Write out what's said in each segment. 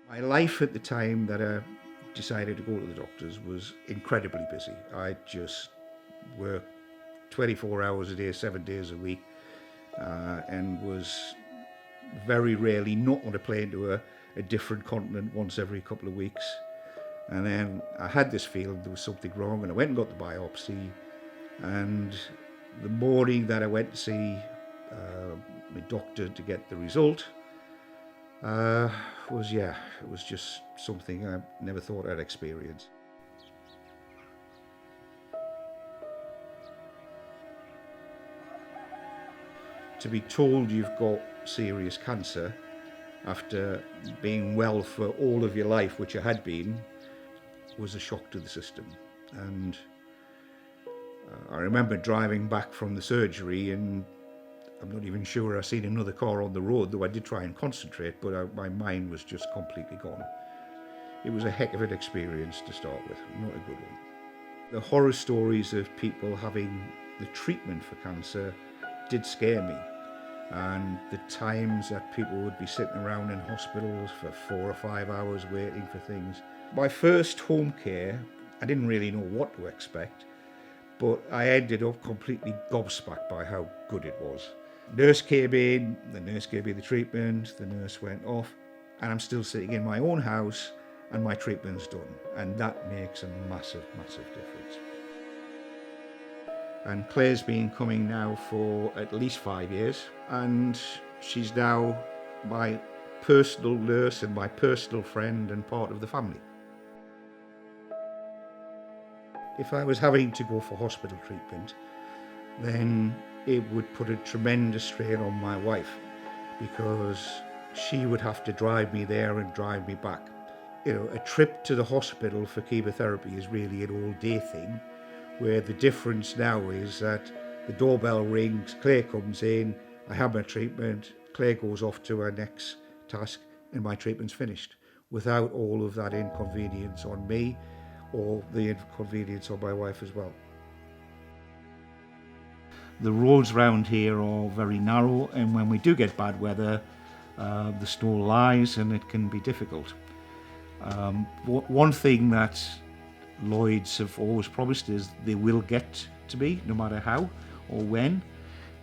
My life at the time that I decided to go to the doctors was incredibly busy. I just worked 24 hours a day, 7 days a week, and was very rarely not on a plane to a different continent once every couple of weeks. And then I had this feeling there was something wrong, and I went and got the biopsy. And the morning that I went to see my doctor to get the result, it was just something I never thought I'd experience. To be told you've got serious cancer after being well for all of your life, which I had been, was a shock to the system. And I remember driving back from the surgery, and I'm not even sure I seen another car on the road, though I did try and concentrate, but my mind was just completely gone. It was a heck of an experience to start with, not a good one. The horror stories of people having the treatment for cancer did scare me, and the times that people would be sitting around in hospitals for 4 or 5 hours waiting for things. My first home care, I didn't really know what to expect, but I ended up completely gobsmacked by how good it was. Nurse came in, the nurse gave me the treatment, the nurse went off, and I'm still sitting in my own house and my treatment's done. And that makes a massive, massive difference. And Claire's been coming now for at least 5 years, and she's now my personal nurse and my personal friend and part of the family. If I was having to go for hospital treatment, then it would put a tremendous strain on my wife, because she would have to drive me there and drive me back. You know, a trip to the hospital for chemotherapy is really an all-day thing, where the difference now is that the doorbell rings, Claire comes in, I have my treatment, Claire goes off to her next task, and my treatment's finished, without all of that inconvenience on me or the inconvenience on my wife as well. The roads round here are very narrow, and when we do get bad weather, the snow lies and it can be difficult. One thing that Lloyds have always promised is they will get to me, no matter how or when,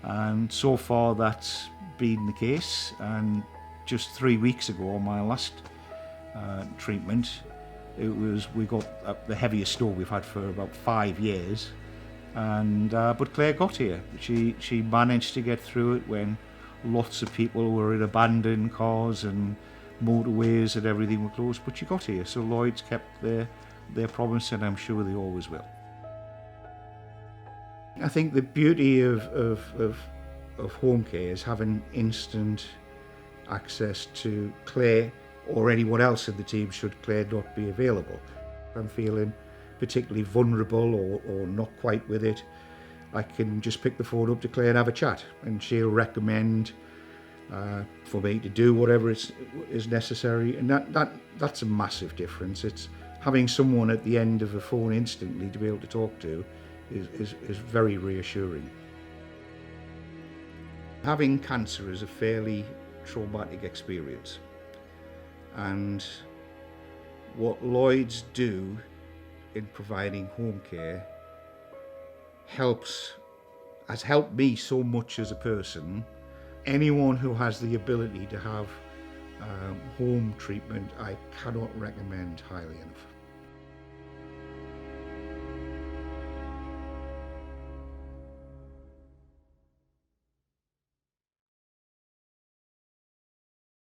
and so far that's been the case. And just 3 weeks ago, on my last treatment, we got the heaviest snow we've had for about 5 years, and but Claire got here. She managed to get through it when lots of people were in abandoned cars and motorways and everything were closed, but she got here. So Lloyds kept their promise, and I'm sure they always will. I think the beauty of home care is having instant access to Claire or anyone else in the team should Claire not be available. If I'm feeling particularly vulnerable or not quite with it, I can just pick the phone up to Claire and have a chat, and she'll recommend for me to do whatever is necessary, and that's a massive difference. It's having someone at the end of a phone instantly to be able to talk to is very reassuring. Having cancer is a fairly traumatic experience, and what Lloyds do in providing home care has helped me so much as a person. Anyone who has the ability to have home treatment, I cannot recommend highly enough.